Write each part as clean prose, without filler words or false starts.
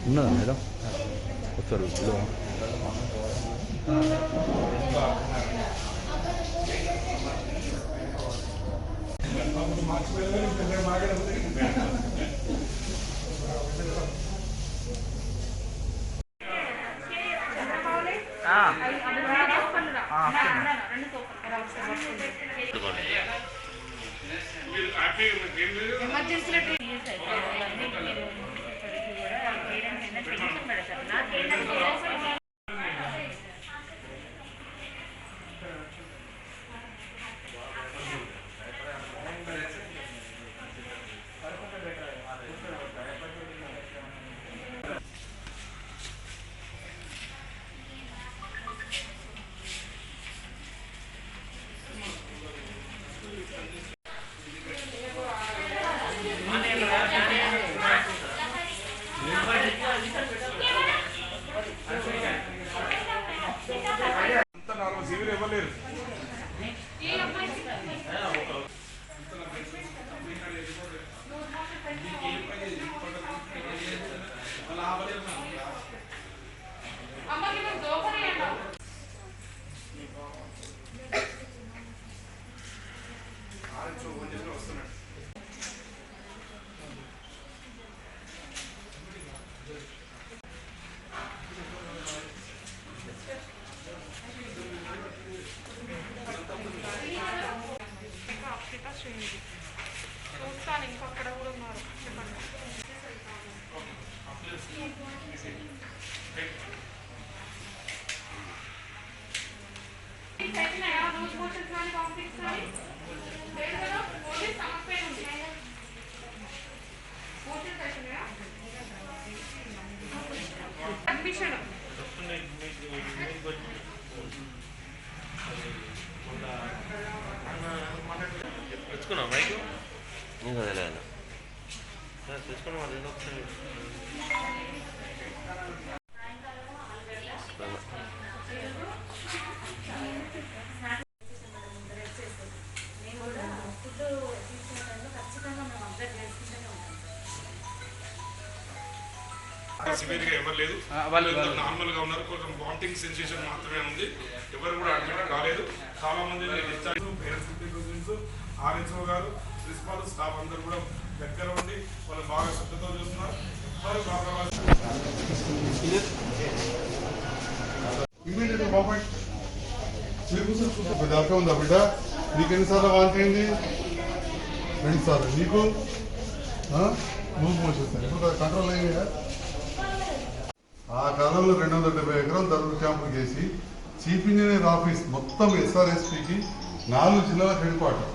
ఉన్నదా మేడం వస్తారు సివియర్గా ఎవరు లేదు, నార్మల్గా ఉన్నారు. కొంచెం వామిటింగ్ సెన్సేషన్ మాత్రమే ఉంది. ఎవరు కూడా అడ్మిట్ కాలేదు. చాలా మంది డిశ్చార్జ్ ఆర్ఎన్ఓ గారు, ప్రిన్సిపాల్, స్టాఫ్ అందరూ కూడా దగ్గర ఉండి వాళ్ళు బాగా శ్రద్ధతో చూస్తున్నారు. ఉందా బిడ్డ? నీకు ఎన్నిసార్లు వాంతి అయింది? 2 సార్లు. నీకు లూజ్ మోషన్స్ ఇప్పుడు కంట్రోల్ అయ్యిందా? ఆ కాలంలో 270 ఎకరాలు ధరలు క్యాంపులు చేసి చీఫ్ ఇంజనీర్ ఆఫీస్ మొత్తం SRSPకి 4 జిల్లాల head quarter,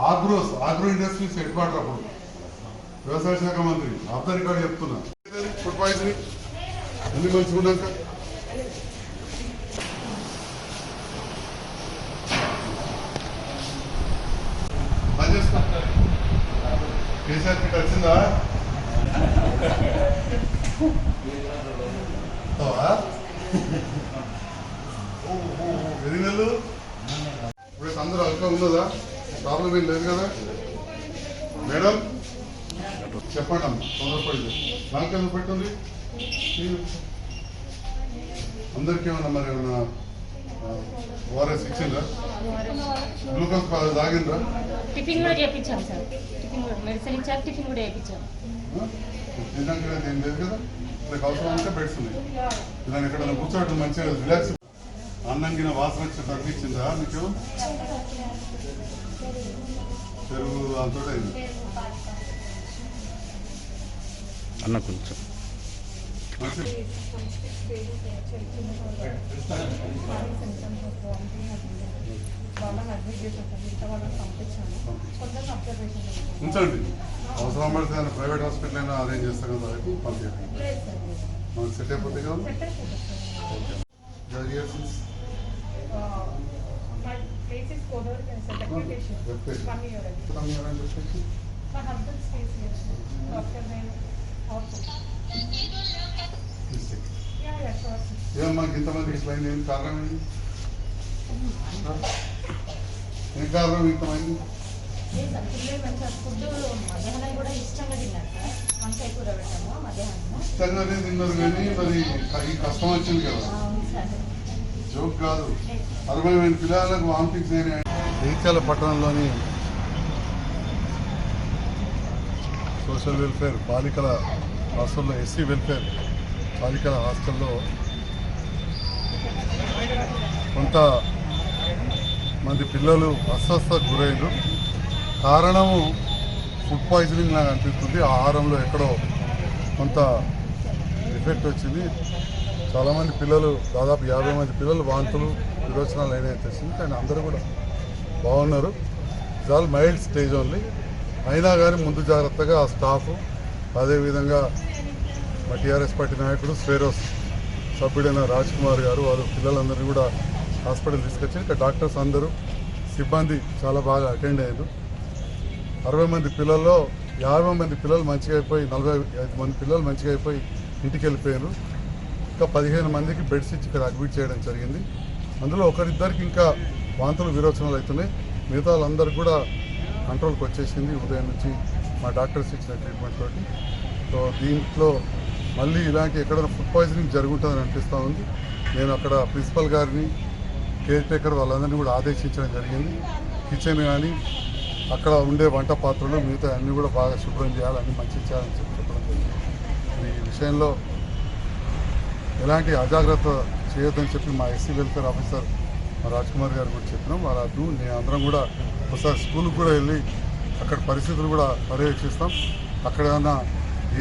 agro industries head quarter. అప్పుడు వ్యవసాయ శాఖ మంత్రి ఆఫ్ ద రికార్డు చెప్తున్నా. ఫుడ్ పాయిజనింగ్ ఎన్ని మంచిగా ఉన్నాక కేసీఆర్ కిట్ వచ్చిందా? ఎన్ని నెలలు? ఇప్పుడు అందరూ అల్కా ఉన్నదా? ప్రాబ్లం ఏం లేదు కదా మేడం? చెప్పండి అమ్మ, తొందరపడి. నాకెందుకు పెట్టింది? అందరికీ ఏమన్నా మరి ఏమన్నా ఓఆర్ఎస్ ఇచ్చిందా? గ్లూకోజ్ తాగిందా? టిఫిన్ కూడా చేయించాం సార్. టిఫిన్ కూడా మెడిసిన్ ఇచ్చారు, టిఫిన్ కూడా చేయించాం. తినడానికి ఏం లేదు కదా? మీకు అవసరం అంటే బెడ్స్ ఉన్నాయి. దాన్ని ఎక్కడ కూర్చోవడం మంచిగా రిలాక్స్. అన్నంగిన వాసన వచ్చి తగ్గించిందా మీకు? పెరుగు అంతా అయింది అన్న కొంచెం ఉంచండి. అవసరం పడితే ప్రైవేట్ హాస్పిటల్ అయినా అరేంజ్ చేస్తాం కదా, పంపించండి. మనకు సెట్ అయిపోతే కదా. ఏమమ్మా ఇంతమంది ఇట్లయింది? ఏం కారణం ఏంటి? ఏం కారణం ఇంతమంది? లేదు సార్ పిల్లలు మంచిగా ఫుడ్ మధ్యాహ్నం కూడా ఇష్టంగా తిన్నారు సార్. వంకాయ కూర పెట్టాము మధ్యాహ్నం. ఇష్టంగానే తిన్నారు కానీ మరి ఈ కష్టం వచ్చింది కదా. అవును సార్. జోక్ కాదు. 60 మంది పిల్లలకు వామిటింగ్స్ అయినాయి. జగిత్యాల పట్టణంలోని సోషల్ వెల్ఫేర్ బాలికల హాస్టల్లో, ఎస్సీ వెల్ఫేర్ బాలికల హాస్టల్లో కొంత మంది పిల్లలు అస్వస్థతకు గురైన కారణము ఫుడ్ పాయిజనింగ్ లాగా అనిపిస్తుంది. ఆహారంలో ఎక్కడో కొంత ఎఫెక్ట్ వచ్చింది. చాలామంది పిల్లలు, దాదాపు 50 మంది పిల్లలు వాంతులు విరోచనాలు అయినాయి తెలిసింది. కానీ అందరూ కూడా బాగున్నారు. It's all mild stage only. అయినా కానీ ముందు జాగ్రత్తగా ఆ స్టాఫ్, అదేవిధంగా మా టీఆర్ఎస్ పార్టీ నాయకుడు స్వేరోస్ సభ్యుడైన రాజ్ కుమార్ గారు వాళ్ళు పిల్లలందరినీ కూడా హాస్పిటల్ తీసుకొచ్చి ఇక్కడ డాక్టర్స్ అందరూ సిబ్బంది చాలా బాగా అటెండ్ అయ్యారు. 60 మంది పిల్లల్లో 50 మంది పిల్లలు మంచిగా అయిపోయి 45 మంది పిల్లలు మంచిగా అయిపోయి ఇంటికి వెళ్ళిపోయారు. ఇంకా 15 మందికి బెడ్స్ ఇచ్చి ఇక్కడ అడ్మిట్ చేయడం జరిగింది. అందులో ఒకరిద్దరికి ఇంకా వాంతులు విరోచనాలు అవుతున్నాయి. మిగతా వాళ్ళందరికీ కూడా కంట్రోల్కి వచ్చేసింది ఉదయం నుంచి మా డాక్టర్స్ ఇచ్చిన ట్రీట్మెంట్ తోటి. సో దీంట్లో మళ్ళీ ఇలాంటి ఎక్కడైనా ఫుడ్ పాయిజనింగ్ జరుగుతుందని అనిపిస్తూ ఉంది. నేను అక్కడ ప్రిన్సిపల్ గారిని, కేర్ టేకర్ వాళ్ళందరినీ కూడా ఆదేశించడం జరిగింది. కిచెన్ కానీ అక్కడ ఉండే వంట పాత్రలు మిగతా అన్నీ కూడా బాగా శుభ్రం చేయాలని, మంచి చేయాలని చెప్పడం జరిగింది. ఈ విషయంలో ఎలాంటి అజాగ్రత్త చేయొద్దని చెప్పి మా ఎస్సీ వెల్ఫేర్ ఆఫీసర్ మా రాజ్ కుమార్ గారు కూడా చెప్పినాం. వాళ్ళకు నేను అందరం కూడా ఒకసారి స్కూల్కి కూడా వెళ్ళి అక్కడ పరిస్థితులు కూడా పర్యవేక్షిస్తాం. అక్కడ ఏమన్నా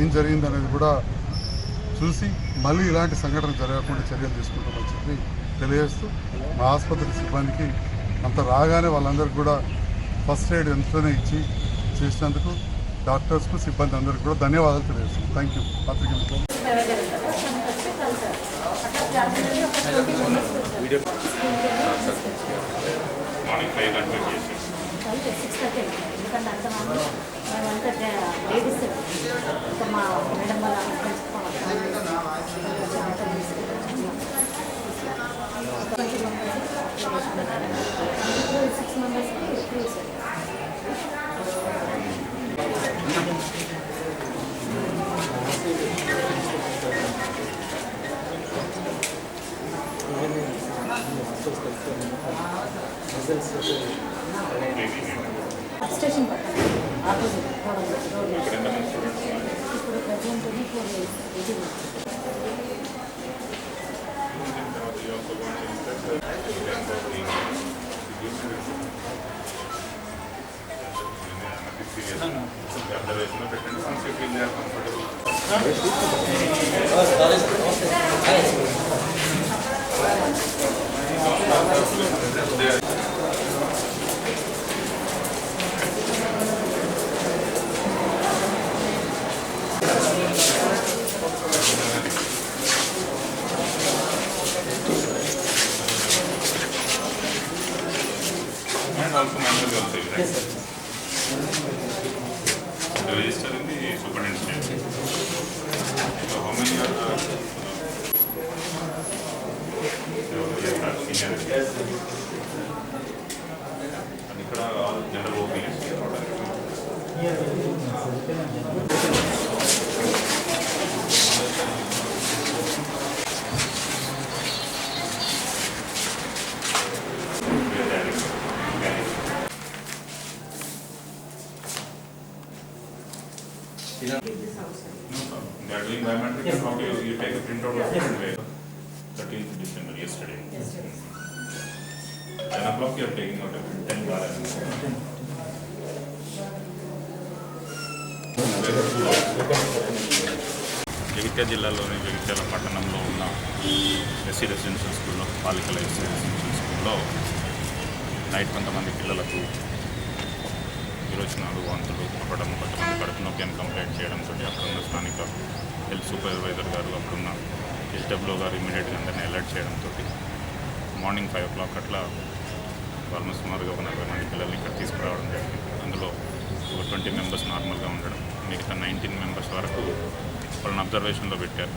ఏం జరిగింది అనేది కూడా చూసి మళ్ళీ ఇలాంటి సంఘటన జరగకుండా చర్యలు తీసుకుంటామని చెప్పి తెలియజేస్తూ మా ఆసుపత్రి సిబ్బందికి అంత రాగానే వాళ్ళందరికీ కూడా ఫస్ట్ ఎయిడ్ ఎంతనే ఇచ్చి చేసినందుకు డాక్టర్స్కు సిబ్బంది అందరికీ కూడా ధన్యవాదాలు తెలియజేస్తాం. Thank you. పత్రిక మార్నింగ్ 5 గంటలకు చేసి 6:30 ఎందుకంటే అంతమంది మేమంతా లేడీస్ ఇంకా మా మేడం వాళ్ళ హస్బెండ్స్ 6 మెంబర్స్కి స్టేషన్ పక్కన ఆపోజిట్ రోడ్ ఇప్పుడు ప్రజెంట్ 4 days. అబ్జర్వేషన్లో పెట్టండి. Comfortable and also manual also is right. The register in the superintendent state. So how many are senior? And ఇక్కడ all general OPs. No problem. They are doing biometric and how do you take a printout of it and weigh? 13th December, yesterday. 10 o'clock you are taking out everything. 10 balance. Jagtial జిల్లాలోని జగిత్యాల పట్టణంలో ఉన్న SC residential స్కూల్లో, బాలికల SC residential స్కూల్లో night కొంతమంది పిల్లలకు విరోచనాలు, వాంతులు అవ్వడం, కొంతమంది కడుపు నొప్పి అని కంప్లైంట్ చేయడంతో అక్కడున్న స్థానిక హెల్త్ సూపర్వైజర్ గారు, అక్కడున్న హెచ్డబ్ల్యూ గారు ఇమీడియట్గా అందరినీ అలర్ట్ చేయడంతో మార్నింగ్ 5 o'clock అట్లా వాళ్ళని సుమారుగా 40 మంది పిల్లల్ని ఇక్కడ తీసుకురావడం జరిగింది. అందులో ఒక 20 మెంబర్స్ నార్మల్గా ఉండడం, మిగతా 19 మెంబర్స్ వరకు వాళ్ళని అబ్జర్వేషన్లో పెట్టారు.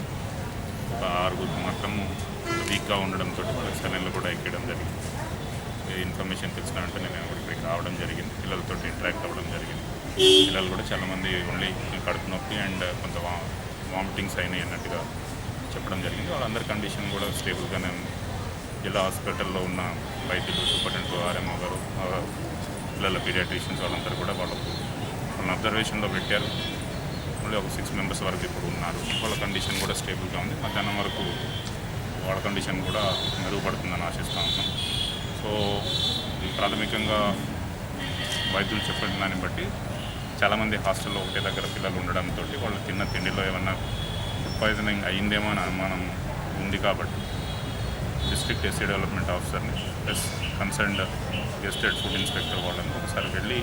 ఒక 6 మాత్రము వీక్గా ఉండడంతో వాళ్ళకి సెలైన్లు కూడా ఎక్కడం జరిగింది. ఇన్ఫర్మేషన్ తెలిసిన వెంటనే నేను ఇక్కడికి రావడం జరిగింది. పిల్లలతో ఇంటరాక్ట్ అవ్వడం జరిగింది. పిల్లలు కూడా చాలామంది ఓన్లీ కడుపు నొప్పి అండ్ కొంత వామిటింగ్స్ అయినాయి అన్నట్టుగా చెప్పడం జరిగింది. వాళ్ళందరి కండిషన్ కూడా స్టేబుల్గానే ఉంది. జిల్లా హాస్పిటల్లో ఉన్న వైద్యులు, సూపరింటెండెంట్, ఆర్ఎంఓ గారు, పిల్లల పీడియాట్రిషియన్స్ వాళ్ళందరూ కూడా వాళ్ళని అబ్జర్వేషన్లో పెట్టారు. మళ్ళీ ఒక 6 మెంబర్స్ వరకు ఇప్పుడు ఉన్నారు. వాళ్ళ కండిషన్ కూడా స్టేబుల్గా ఉంది. మధ్యాహ్నం వరకు వాళ్ళ కండిషన్ కూడా మెరుగుపడుతుందని ఆశిస్తూ ఉన్నాం. సో ప్రాథమికంగా వైద్యులు చెప్పిన దాన్ని బట్టి చాలామంది హాస్టల్లో ఒకటే దగ్గర పిల్లలు ఉండడంతో వాళ్ళు తిన్న తిండిలో ఏమన్నా ఫుడ్ పాయిజనింగ్ అయ్యిందేమో అని అనుమానం ఉంది. కాబట్టి డిస్ట్రిక్ట్ ఎస్సీ డెవలప్మెంట్ ఆఫీసర్ని ప్లస్ కన్సర్న్డ్ గెస్టెడ్ ఫుడ్ ఇన్స్పెక్టర్ వాళ్ళని ఒకసారి వెళ్ళి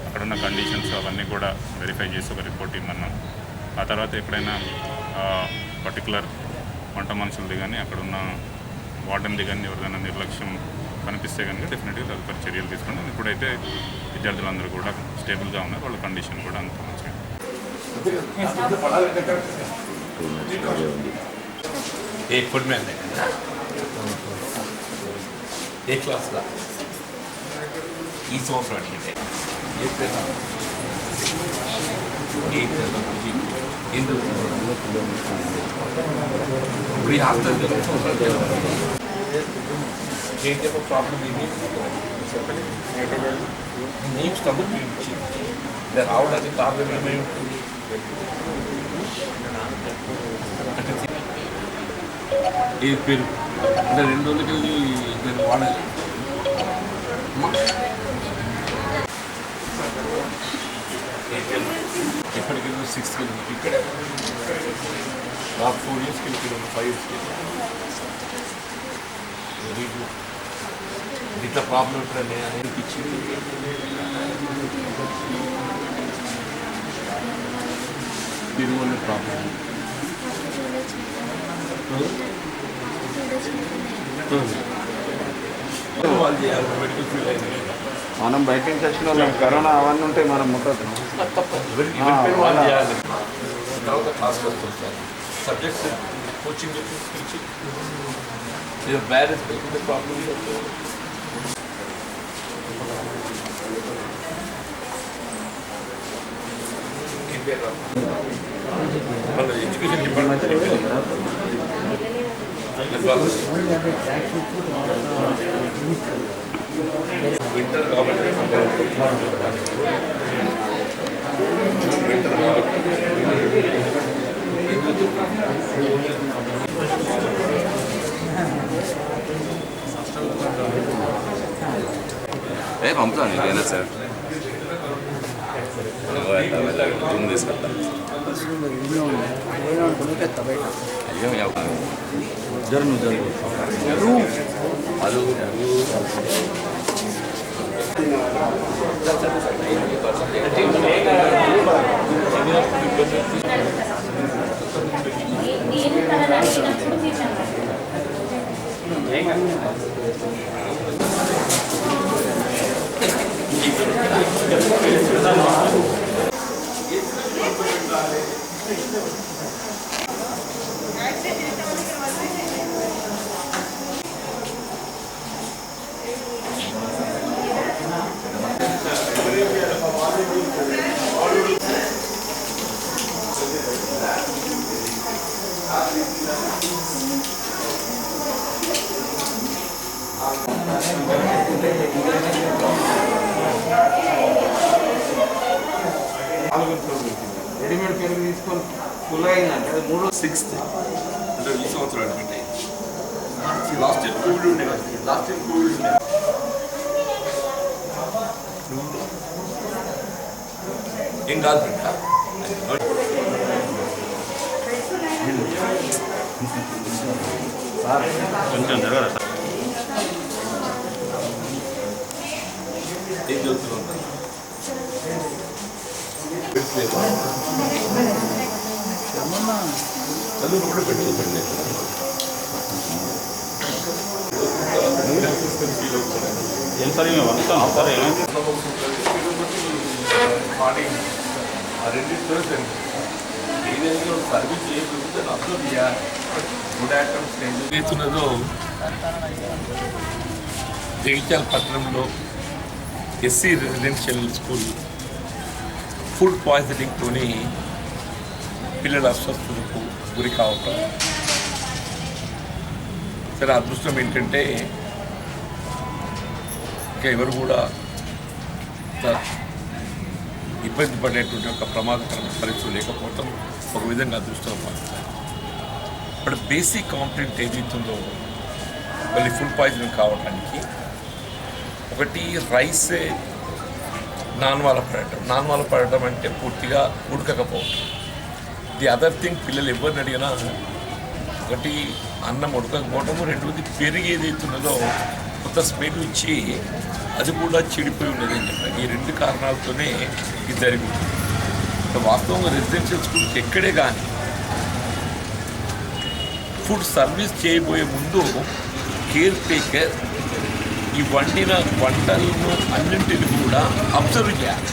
అక్కడున్న కండిషన్స్ అవన్నీ కూడా వెరిఫై చేసి ఒక రిపోర్ట్ ఇమ్మన్నాం. ఆ తర్వాత ఎప్పుడైనా పర్టికులర్ వంట మనుషులది కానీ అక్కడున్న వార్డన్ది కానీ ఎవరిదైనా నిర్లక్ష్యం కనిపిస్తే కనుక డెఫినెట్గా తదుపరి చర్యలు తీసుకుంటాం. ఇప్పుడైతే విద్యార్థులందరూ కూడా స్టేబుల్గా ఉన్నారు. వాళ్ళ కండిషన్ కూడా అంత మంచిగా. एक फुट में एक क्लास का ఈ సంవత్సరం అడిగితే ఎందుకు ఇప్పుడు ఈ హాస్టల్ ఏంటి ఒక ప్రాబ్లం ఏంటి చెప్పండి. నీకు స్టమక్ ఇచ్చింది రావడానికి ప్రాబ్లం ఏమై ఉంటుంది. ఏ పేరు అంటే 2 రోజులకి వెళ్ళి నేను వాడాలి. ఎప్పటికెళ్ళి 6th వెళ్ళి ఇక్కడ నాకు 4 yearsకి వెళ్ళి 5 yearsకి వెరీ గుడ్. ఇట్లా ప్రాబ్లం ఎప్పుడన్నా అనిపించింది. దీనివల్ల ప్రాబ్లం వాళ్ళు చేయాలి. మెడికల్ ఫీల్డ్ అయినా మనం బయట నుంచి వచ్చిన వాళ్ళం కరోనా అవన్నీ ఉంటే మనం ముట్టదు వాళ్ళు చేయాలి. తర్వాత క్లాస్కి వస్తుంటారు సబ్జెక్ట్స్ కోచింగ్ తీసుకొచ్చి బ్యాలెన్స్ పెట్టుకుంటే ప్రాబ్లం మళ్ళీ ఎడ్యుకేషన్ డిపార్ట్మెంట్ వింటర్ కాబట్టి పంపుతాను ఇదేనా సార్ రూమ్ తీసుకెళ్తా. అయ్యో జరుగు అది నేను తనని అడిగినప్పుడు తీసాను. రెడీమేడ్ పెరుగు తీసుకొని ఫుల్ అయిందంటే అది 6th అంటే ఈ సంవత్సరం అడ్మిట్ అయ్యింది. లాస్ట్ ఇయర్ కోవిడ్ ఉండే కదా. ఏం కాదు బిడ్డ. కొంచెం జరగరా సార్? ఏం చదువుతున్నాం చదువు కూడా పెట్టుకోండి. ఏం సార్ మేము వస్తాం సార్? ఏమైంది? ఆ రెండింటిలో ఏదైనా సర్వీస్ చేయకపోతే అబ్జర్వ్ చేయాలి. గుడ్ ఐటమ్స్ ఏం చేస్తున్నదో జగిత్యాల పట్టణంలో ఎస్సీ రెసిడెన్షియల్ స్కూల్ ఫుడ్ పాయిజనింగ్తోని పిల్లల అస్వస్థతకు గురి కావటం. సరే, అదృష్టం ఏంటంటే ఇంకా ఎవరు కూడా ఇబ్బంది పడేటువంటి ఒక ప్రమాదకరమైన పరిస్థితులు లేకపోవటం ఒక విధంగా అదృష్టం మారుతుంది. బట్ బేసిక్ కాంప్లైంట్ ఏదైతుందో మళ్ళీ ఫుడ్ పాయిజనింగ్ కావడానికి ఒకటి రైసే నాన్వాల పడటం అంటే పూర్తిగా ఉడకకపోవటం. ది అదర్ థింగ్, పిల్లలు ఎవరిని అడిగినా ఒకటి అన్నం ఉడకకపోవటము, రెండవది పెరుగు ఏదైతున్నదో కొత్త స్మెల్ ఇచ్చి అది కూడా చెడిపోయి ఉన్నది అని చెప్పారు. ఈ రెండు కారణాలతోనే ఇది జరిగింది. వాస్తవంగా రెసిడెన్షియల్ స్కూల్కి ఎక్కడే కానీ ఫుడ్ సర్వీస్ చేయబోయే ముందు కేర్ టేకర్ ఈ వంటలను అన్నింటిని కూడా అబ్జర్వ్ చేయాలి.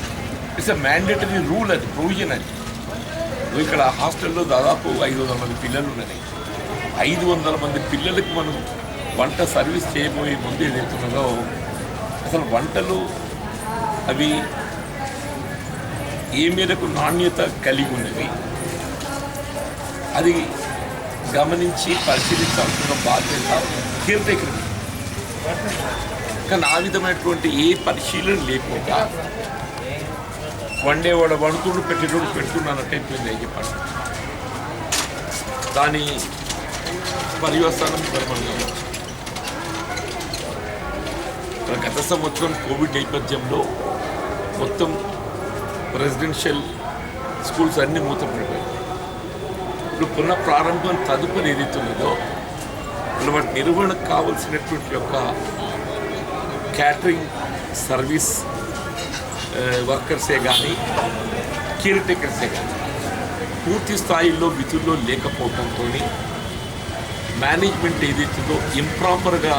ఇట్స్ ఎ మ్యాండేటరీ రూల్, అది ప్రొవిజన్. అది ఇక్కడ హాస్టల్లో దాదాపు 500 మంది పిల్లలు ఉన్నాయి. 500 మంది పిల్లలకు మనం వంట సర్వీస్ చేయబోయే ముందు ఏదైతున్నదో అసలు వంటలు అవి ఏ మేరకు నాణ్యత కలిగి ఉన్నవి అది గమనించి పరిశీలించాల్సిన బాధ్యత కేర్ టేకర్. కానీ ఆ విధమైనటువంటి ఏ పరిశీలన లేకుండా వండేవాడు వండుతుడు పెట్టేటోడు పెడుతున్నానంటే అయిపోయింది అని చెప్పండి. దాని పర్యవసానం మనం గత సంవత్సరం కోవిడ్ నేపథ్యంలో మొత్తం రెసిడెన్షియల్ స్కూల్స్ అన్నీ మూతపడిపోయాయి. ఇప్పుడు పునః ప్రారంభం తదుపరి ఏదైతే ఉన్నదో వాటి నిర్వహణకు కావాల్సినటువంటి యొక్క క్యాటరింగ్ సర్వీస్ వర్కర్సే కానీ కేర్ టేకర్సే కానీ పూర్తి స్థాయిలో విధుల్లో లేకపోవడంతో మేనేజ్మెంట్ ఏదైతుందో ఇంప్రాపర్గా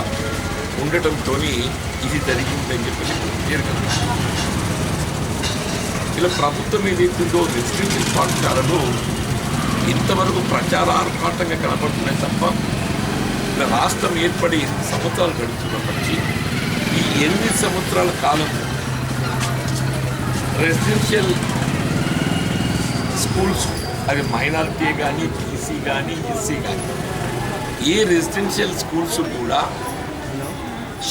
ఉండటంతో ఇది జరిగిందని చెప్పి ఇలా ప్రభుత్వం ఏదైతుందో రెసిడెన్షియల్ పాఠశాలలో ఇంతవరకు ప్రచారార్భాటంగా కనపడుతున్నాయి తప్ప ఇలా రాష్ట్రం ఏర్పడి సంవత్సరాలు గడుస్తున్నప్పటికీ ఈ 8 సంవత్సరాల కాలంలో రెసిడెన్షియల్ స్కూల్స్ అవి మైనారిటీ కానీ బీసీ కానీ ఎస్సీ కానీ ఏ రెసిడెన్షియల్ స్కూల్స్ కూడా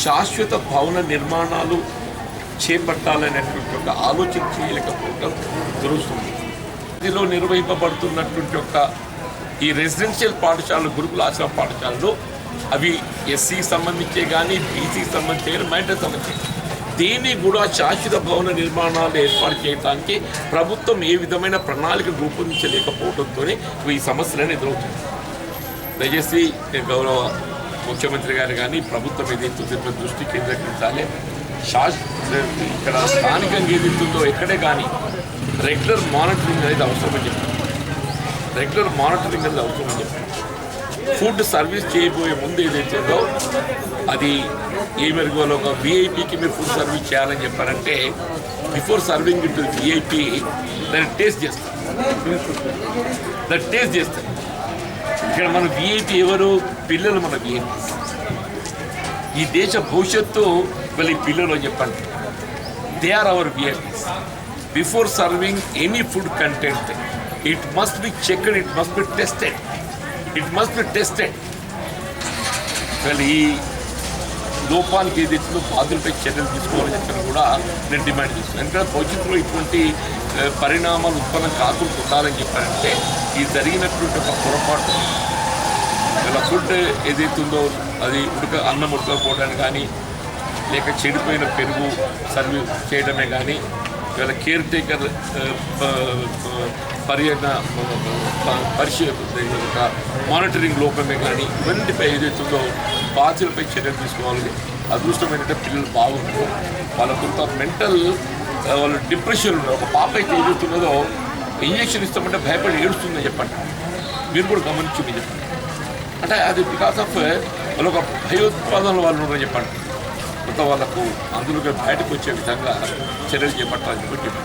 శాశ్వత భవన నిర్మాణాలు చేపట్టాలనేటువంటి ఒక ఆలోచన చేయలేకపోవడం జరుగుతుంది. ఇదిలో నిర్వహింపబడుతున్నటువంటి యొక్క ఈ రెసిడెన్షియల్ పాఠశాలలు, గురుకుల ఆశ్రమ పాఠశాలలు అవి ఎస్సీ సంబంధించే కానీ బీసీకి సంబంధించే కానీ మైనారిటీ సంబంధించి దీన్ని కూడా శాశ్వత భవన నిర్మాణాలు ఏర్పాటు చేయడానికి ప్రభుత్వం ఏ విధమైన ప్రణాళిక రూపొందించలేకపోవడంతో ఈ సమస్యలను ఎదురవుతుంది. దయచేసి గౌరవ ముఖ్యమంత్రి గారు కానీ ప్రభుత్వం ఏదైతుందో దృష్టి కేంద్రీకరించాలి. ఇక్కడ స్థానికంగా ఏదైతుందో ఎక్కడే కానీ రెగ్యులర్ మానిటరింగ్ అనేది అవసరమని చెప్పారు. ఫుడ్ సర్వీస్ చేయబోయే ముందు ఏదైతుందో అది ఏ మెరుగులో ఒక విఐపికి మీరు ఫుడ్ సర్వీస్ చేయాలని చెప్పారంటే బిఫోర్ సర్వింగ్ ఇట్ విఐపి దాన్ని టేస్ట్ చేస్తారు. ఇక్కడ మన విఐపి ఎవరు? పిల్లలు మన విఐపీస్. ఈ దేశ భవిష్యత్తు వీళ్ళ ఈ పిల్లలు అని చెప్పండి. They are our VIPs. Before serving any food content it must be checked, it must be tested. వీళ్ళు ఈ లోపానికి ఏదైతుందో బాధ్యులపై చర్యలు తీసుకోవాలని చెప్పని కూడా నేను డిమాండ్ చేస్తున్నాను. ఎందుకంటే భవిష్యత్తులో ఇటువంటి పరిణామాలు ఉత్పన్నం కాకుండా ఉండాలని చెప్పారంటే ఈ జరిగినటువంటి ఒక పొరపాటు ఇలా ఫుడ్ ఏదైతుందో అది అన్నం ఉడకపోవడానికి కానీ లేక చెడిపోయిన పెరుగు సర్వీస్ చేయడమే కానీ ఇవాళ కేర్ టేకర్ మానిటరింగ్ లోపమే కానీ ఇవన్నిటిపై ఏదైతుందో బాధ్యులపై చర్యలు తీసుకోవాలి. అదృష్టమైనట్టే పిల్లలు బాగుంటారు. వాళ్ళ కొంత మెంటల్ వాళ్ళు డిప్రెషన్ ఉన్నారు. ఒక పాప అయితే ఏదైతున్నదో ఇంజక్షన్ ఇస్తామంటే భయపడి ఏడుస్తుందని చెప్పండి. మీరు కూడా గమనించింది చెప్పండి. అంటే అది బికాస్ ఆఫ్ వాళ్ళు ఒక భయోత్పాదనలు వాళ్ళు ఉన్నారని చెప్పండి. కొంత వాళ్ళకు అందులో బయటకు వచ్చే విధంగా చర్యలు చేపట్టాలని చెప్పి